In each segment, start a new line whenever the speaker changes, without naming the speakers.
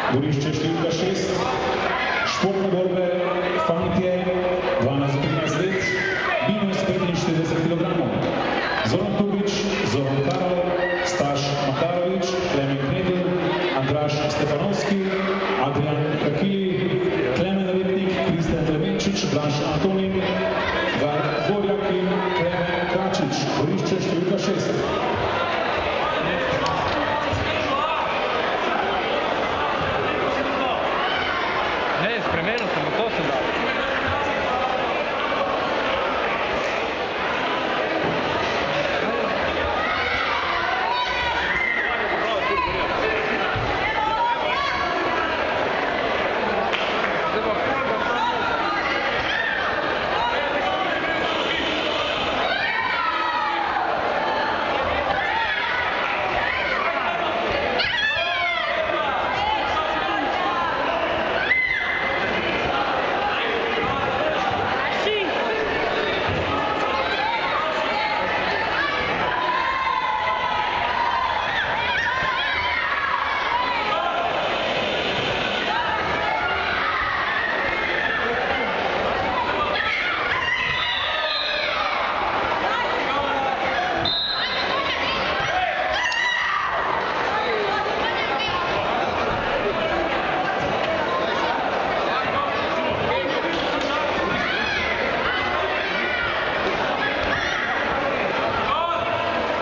Borišče številka 6, športne borbe, fantje, 12-13 let, minus 45 kg. Zoran Tubič, Zoran Karol, Staš Makarovič, Klemen Knedel, Andraž Stefanovski, Adrian Kakili, Klemen Repnik, Kristjan Klemenčič, Blaž Antonin, Gorjak in Klemen Kračič. Borišče številka 6.
Spremenil sem, to sem dal.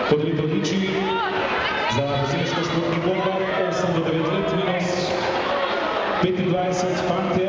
Podelitev odličij za Brezilsko športnih borbah 8 do 9 let minus 25 fantje.